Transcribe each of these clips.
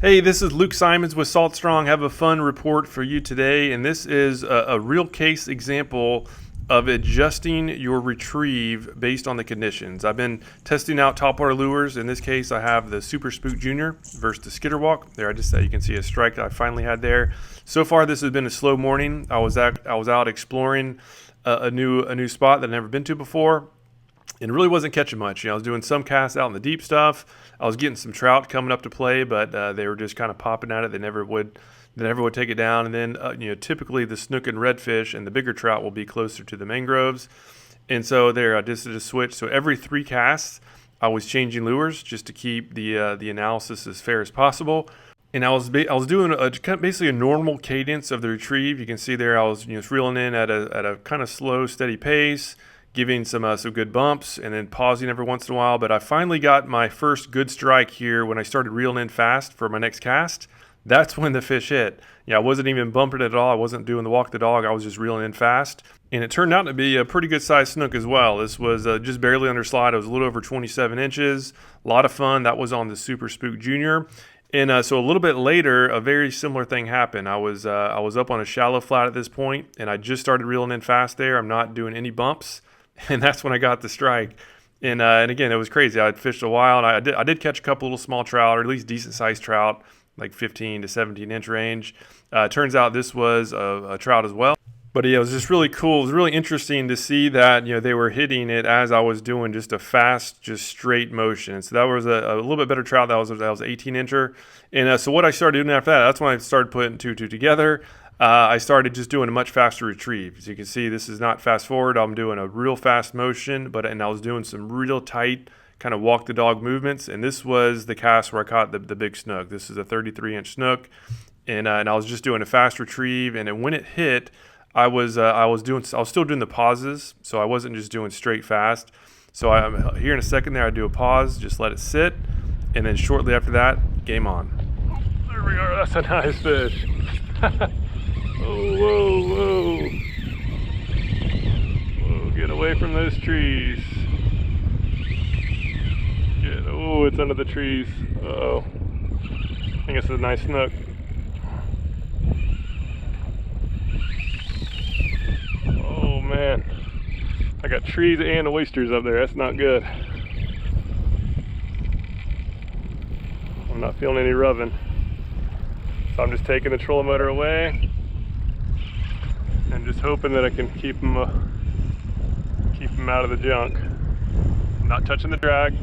Hey, this is Luke Simons with Salt Strong. I have a fun report for you today, and this is a real case example of adjusting your retrieve based on the conditions. I've been testing out topwater lures. In this case, I have the Super Spook Junior versus the Skitterwalk. There, you can see a strike that I finally had there. So far, this has been a slow morning. I was out exploring a new spot that I've never been to before. And really wasn't catching much. I was doing some casts out in the deep stuff. I was getting some trout coming up to play, but they were just kind of popping at it. They never would take it down. And then typically the snook and redfish and the bigger trout will be closer to the mangroves. And so there, I just did a switch. So every 3 casts, I was changing lures just to keep the analysis as fair as possible. And I was doing basically a normal cadence of the retrieve. You can see there I was reeling in at a kind of slow, steady pace, giving some good bumps and then pausing every once in a while. But I finally got my first good strike here when I started reeling in fast for my next cast. That's when the fish hit. I wasn't even bumping it at all. I wasn't doing the walk the dog. I was just reeling in fast. And it turned out to be a pretty good sized snook as well. This was just barely under slide. It was a little over 27 inches. A lot of fun. That was on the Super Spook Junior. And so a little bit later, a very similar thing happened. I was up on a shallow flat at this point, and I just started reeling in fast there. I'm not doing any bumps. And that's when I got the strike. And again, it was crazy. I'd fished a while, and I did catch a couple little small trout, or at least decent-sized trout, like 15 to 17-inch range. Turns out this was a trout as well. But yeah, it was just really cool. It was really interesting to see that they were hitting it as I was doing just a fast, just straight motion. And so that was a little bit better trout. That was 18-incher. And so what I started doing after that, that's when I started putting two together. I started just doing a much faster retrieve. As you can see, this is not fast forward. I'm doing a real fast motion, and I was doing some real tight kind of walk the dog movements. And this was the cast where I caught the big snook. This is a 33-inch snook, and I was just doing a fast retrieve. And then when it hit, I was still doing the pauses, so I wasn't just doing straight fast. So I'm here in a second there. I do a pause, just let it sit, and then shortly after that, game on. There we are. That's a nice fish. Oh, whoa. Whoa, get away from those trees. Oh, it's under the trees. Uh-oh. I think it's a nice snook. Oh, man. I got trees and oysters up there. That's not good. I'm not feeling any rubbing. So I'm just taking the trolling motor away and just hoping that I can keep them out of the junk. I'm not touching the drag.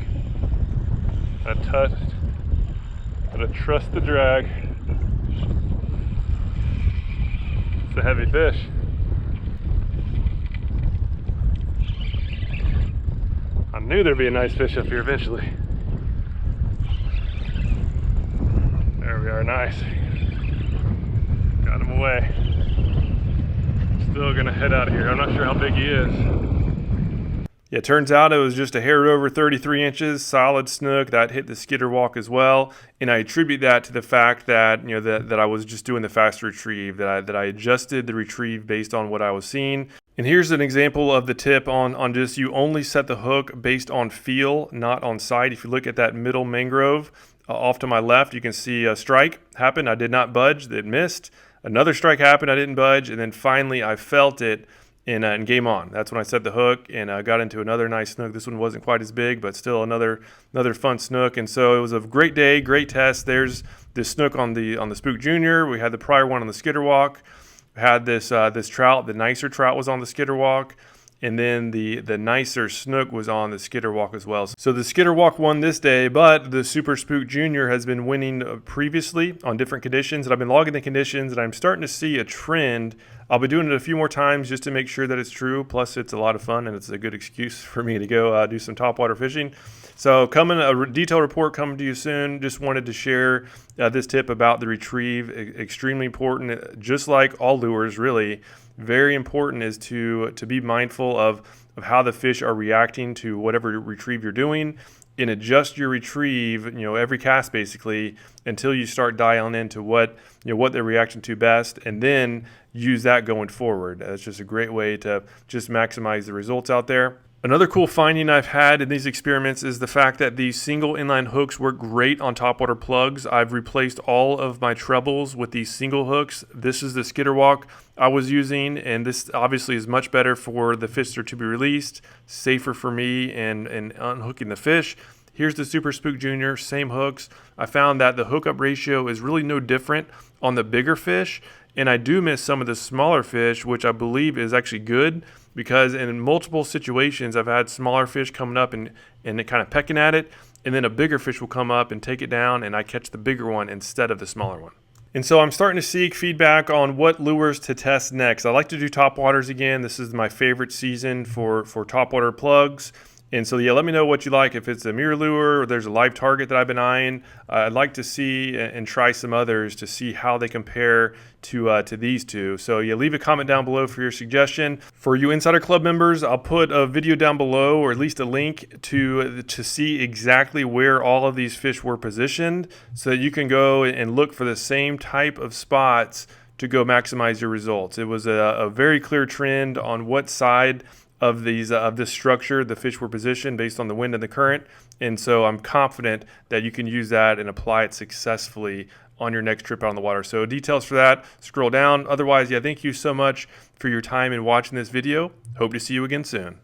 Gotta trust the drag. It's a heavy fish. I knew there'd be a nice fish up here eventually. There we are, nice. Got him away. Still gonna head out of here. I'm not sure how big he is. Yeah, it turns out it was just a hair over 33 inches, solid snook that hit the Skitterwalk as well. And I attribute that to the fact that that I was just doing the fast retrieve, that I adjusted the retrieve based on what I was seeing. And here's an example of the tip on just you only set the hook based on feel, not on sight. If you look at that middle mangrove off to my left, you can see a strike happened. I did not budge. It missed. Another strike happened. I didn't budge. And then finally I felt it and game on. That's when I set the hook and I got into another nice snook. This one wasn't quite as big, but still another fun snook. And so it was a great day, great test. There's this snook on the Spook Junior. We had the prior one on the Skitterwalk. We had this trout. The nicer trout was on the Skitterwalk. And then the nicer snook was on the Skitterwalk as well. So the Skitterwalk won this day, but the Super Spook Junior has been winning previously on different conditions. And I've been logging the conditions, and I'm starting to see a trend. I'll be doing it a few more times just to make sure that it's true. Plus, it's a lot of fun, and it's a good excuse for me to go do some topwater fishing. So a detailed report coming to you soon. Just wanted to share this tip about the retrieve. Extremely important, just like all lures, really. Very important is to be mindful of how the fish are reacting to whatever retrieve you're doing, and adjust your retrieve, every cast basically, until you start dialing into what they're reacting to best, and then use that going forward. That's just a great way to just maximize the results out there. Another cool finding I've had in these experiments is the fact that these single inline hooks work great on topwater plugs. I've replaced all of my trebles with these single hooks. This is the skidder walk I was using, and this obviously is much better for the fish that are to be released, safer for me and unhooking the fish. Here's the Super Spook Junior, same hooks. I found that the hookup ratio is really no different on the bigger fish, and I do miss some of the smaller fish, which I believe is actually good, because in multiple situations I've had smaller fish coming up and kind of pecking at it, and then a bigger fish will come up and take it down, and I catch the bigger one instead of the smaller one. And so I'm starting to seek feedback on what lures to test next. I like to do topwaters again. This is my favorite season for topwater plugs. And so, yeah, let me know what you like. If it's a mirror lure or there's a live target that I've been eyeing, I'd like to see and try some others to see how they compare to these two. So, yeah, leave a comment down below for your suggestion. For you Insider Club members, I'll put a video down below, or at least a link to see exactly where all of these fish were positioned, so that you can go and look for the same type of spots to go maximize your results. It was a very clear trend on what side of this structure the fish were positioned based on the wind and the current, and so I'm confident that you can use that and apply it successfully on your next trip out on the water. So details for that, scroll down. Otherwise, yeah, thank you so much for your time in watching this video. Hope to see you again soon.